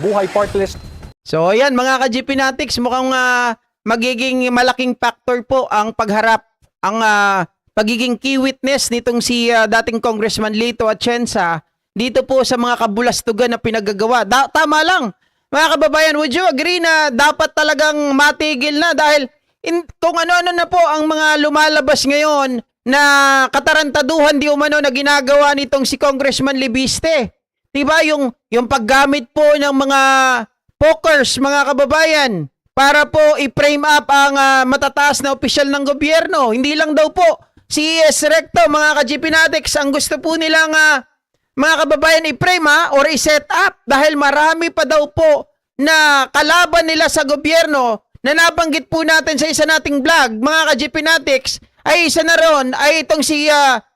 Buhay Partless. So ayan mga ka-GP Natics, mukhang magiging malaking factor po ang pagharap, ang pagiging key witness nitong si dating Congressman Lito Atienza dito po sa mga kabulastugan na pinagagawa. Tama lang, mga kababayan, would you agree na dapat talagang matigil na dahil kung ano-ano na po ang mga lumalabas ngayon na katarantaduhan di umano na ginagawa nitong si Congressman Libiste. Diba yung paggamit po ng mga pokers, mga kababayan, para po i-frame up ang matataas na opisyal ng gobyerno. Hindi lang daw po si ES Recto, mga ka-GP Natics, ang gusto po nilang mga kababayan i-frame or i-set up dahil marami pa daw po na kalaban nila sa gobyerno na nabanggit po natin sa isa nating vlog, mga ka-GP Natics, ay isa na ron ay itong si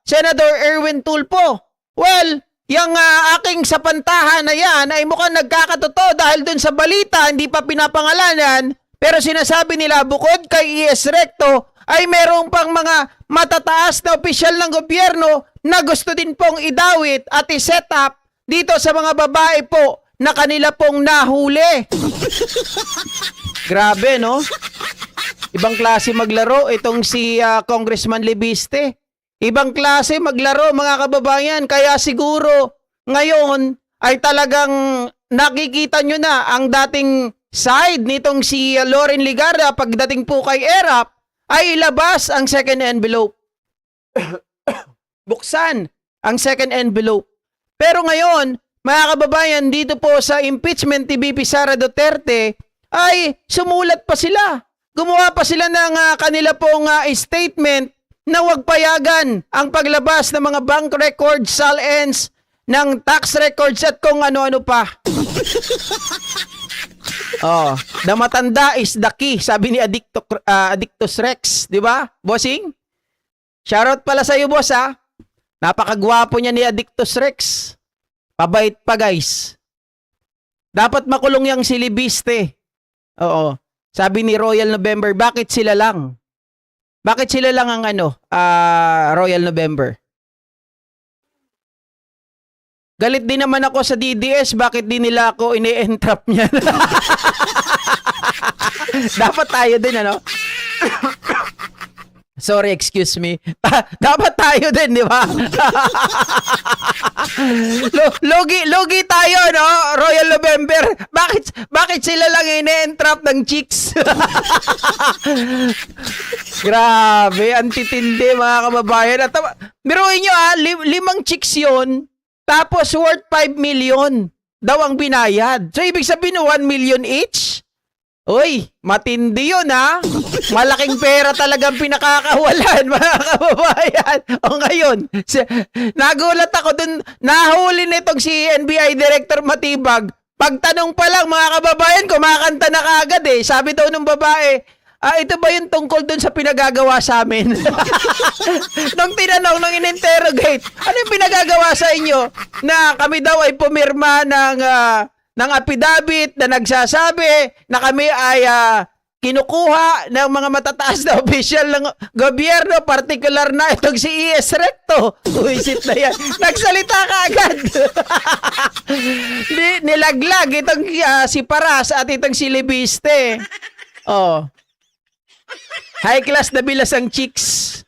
Senator Erwin Tulfo. Well, yung aking sapantahan na yan ay mukhang nagkakatotoo dahil dun sa balita, hindi pa pinapangalanan, pero sinasabi nila bukod kay ES Recto ay merong pang mga matataas na opisyal ng gobyerno na gusto din pong idawit at i-set up dito sa mga babae po na kanila pong nahuli. Grabe, no? Ibang klase maglaro itong si Congressman Libiste. Ibang klase maglaro, mga kababayan. Kaya siguro ngayon ay talagang nakikita nyo na ang dating side nitong si Loren Legarda pagdating po kay ERAP ay ilabas ang second envelope. Buksan ang second envelope. Pero ngayon, mga kababayan, dito po sa impeachment ni VP Sara Duterte ay sumulat pa sila. Gumawa pa sila ng kanila pong statement na huwag payagan ang paglabas ng mga bank records, SALENS, ng tax records at kung ano-ano pa. Oh, the matanda is the key, sabi ni Addictus Rex, di ba? Bossing? Shoutout pala sa iyo, boss, ha? Napakagwapo niya ni Addictus Rex. Pabait pa, guys. Dapat makulong yang si Libiste. Oo. Sabi ni Royal November, bakit sila lang? Bakit sila lang ang Royal November? Galit din naman ako sa DDS, bakit din nila ako ini-entrap niya? Dapat tayo din, ano? Sorry, excuse me. Dapat tayo din, di ba? Logi tayo, no? Royal November. Bakit sila lang ini-entrap ng chicks? Grabe, antitindi, mga kababayan. At biruin nyo, 5 chicks yun. Tapos worth 5 million daw ang binayad. So, ibig sabihin 1 million each? Uy, matindi yun, ha? Malaking pera talagang pinakakawalan, mga kababayan. O ngayon, nagulat ako dun, nahuli nitong si NBI Director Matibag. Pagtanong pa lang, mga kababayan, kumakanta na kaagad eh. Sabi daw ng babae, ito ba yung tungkol dun sa pinagagawa sa amin? Nung tinanong, nung in-interrogate, ano yung pinagagawa sa inyo? Na kami daw ay pumirma ng affidavit na nagsasabi na kami ay kinukuha ng mga matataas na opisyal ng gobyerno, partikular na itong si ES Recto. Uisit na yan. Nagsalita ka agad. Nilaglag itong si Paras at itong si Libiste. Oh. High class na bilas ang chicks.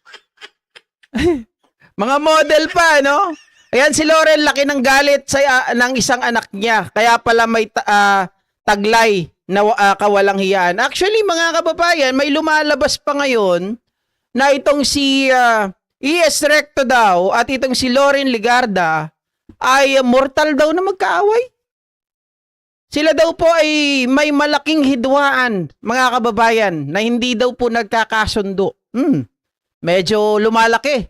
Mga model pa, no? Ayan si Loren, laki ng galit sa ng isang anak niya. Kaya pala may taglay na kawalang hiyaan. Actually, mga kababayan, may lumalabas pa ngayon na itong si ES Recto daw at itong si Loren Legarda ay mortal daw na magkaaway. Sila daw po ay may malaking hidwaan, mga kababayan, na hindi daw po nagkakasundo. Medyo lumalaki.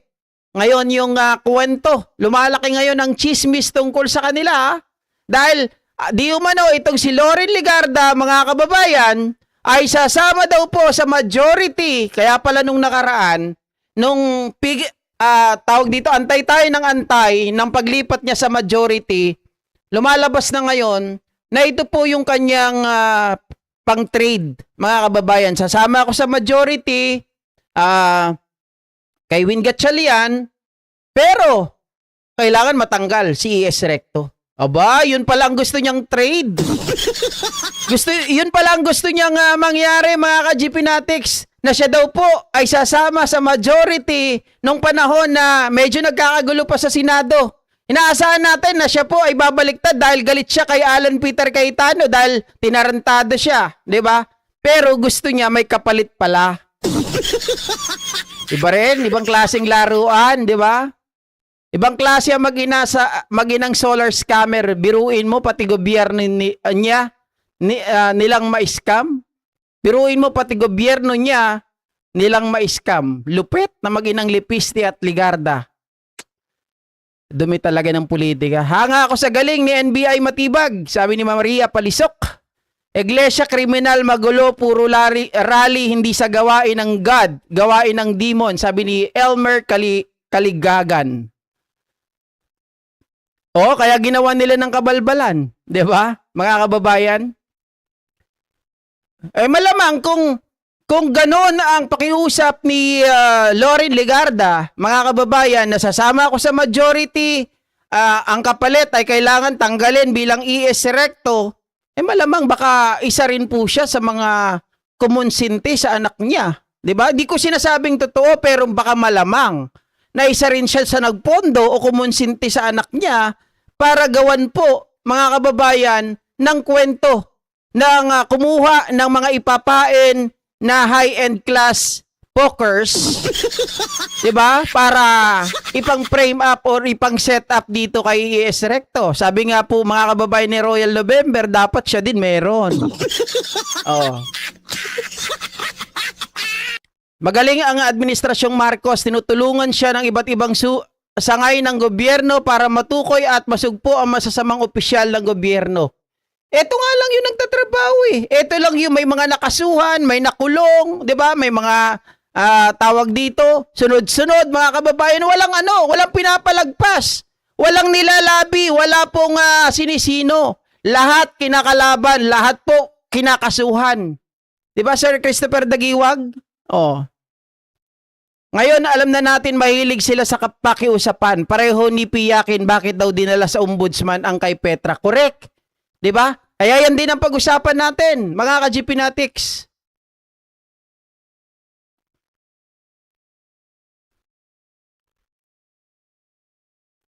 Ngayon yung kwento, lumalaki ngayon ang chismis tungkol sa kanila. Dahil di umano itong si Loren Legarda, mga kababayan, ay sasama daw po sa majority. Kaya pala nung nakaraan, nung tawag dito, antay tayo ng antay, ng paglipat niya sa majority, lumalabas na ngayon, na ito po yung kanyang pang-trade, mga kababayan. Sasama ako sa majority kay Win Gatchalian, pero kailangan matanggal si ES Recto. Aba, yun pala ang gusto niyang trade. Yun pala ang gusto niyang mangyari, mga ka-GP Natics, na siya daw po ay sasama sa majority nung panahon na medyo nagkakagulo pa sa Senado. Inaasahan natin na siya po ay babaliktad dahil galit siya kay Alan Peter Cayetano dahil tinarantado siya, di ba? Pero gusto niya may kapalit pala. Iba rin, ibang klaseng laruan, di ba? Ibang klase ang maginang solar scammer. Biruin mo pati gobyerno nilang ma-scam. Biruin mo pati gobyerno niya nilang ma-scam. Lupit na maginang Lipisti at Ligarda. Dumi talaga ng politika. Hanga ako sa galing ni NBI Matibag, sabi ni Maria Palisok. Iglesia kriminal magulo, puro rally, hindi sa gawain ng God, gawain ng demon, sabi ni Elmer Kaligagan. O, kaya ginawa nila ng kabalbalan, 'di ba? Mga kababayan. Eh malamang kung gano'n ang pakiusap ni Loren Legarda, mga kababayan, nasasama ako sa majority, ang kapalit ay kailangan tanggalin bilang ES recto, eh malamang baka isa rin po siya sa mga kumonsinti sa anak niya. 'Di ba? Di ko sinasabing totoo pero baka malamang na isa rin siya sa nagpondo o kumonsinti sa anak niya para gawan po, mga kababayan, ng kwento ng kumuha ng mga ipapain na high-end class pokers, 'di ba? Para ipang frame up or ipang set up dito kay ES Recto. Sabi nga po, mga kababayan ni Royal November, dapat siya din meron. Oh. Magaling ang administrasyong Marcos, tinutulungan siya ng iba't ibang sangay ng gobyerno para matukoy at masugpo ang masasamang opisyal ng gobyerno. Ito nga lang yung nagtatrabaho eh. Ito lang yung may mga nakasuhan, may nakulong, 'di ba? May mga tawag dito, sunod-sunod, mga kababayan, walang pinapalagpas. Walang nilalabi, wala pong sinisino. Lahat kinakalaban, lahat po kinakasuhan. 'Di ba, Sir Christopher Dagiwag? Oh. Ngayon, alam na natin mahilig sila sa pakiusapan. Pareho ni Piyakin bakit daw dinala sa ombudsman ang kay Petra. Correct? 'Di ba? Kaya yan din ang pag-usapan natin, mga ka-GP Natics.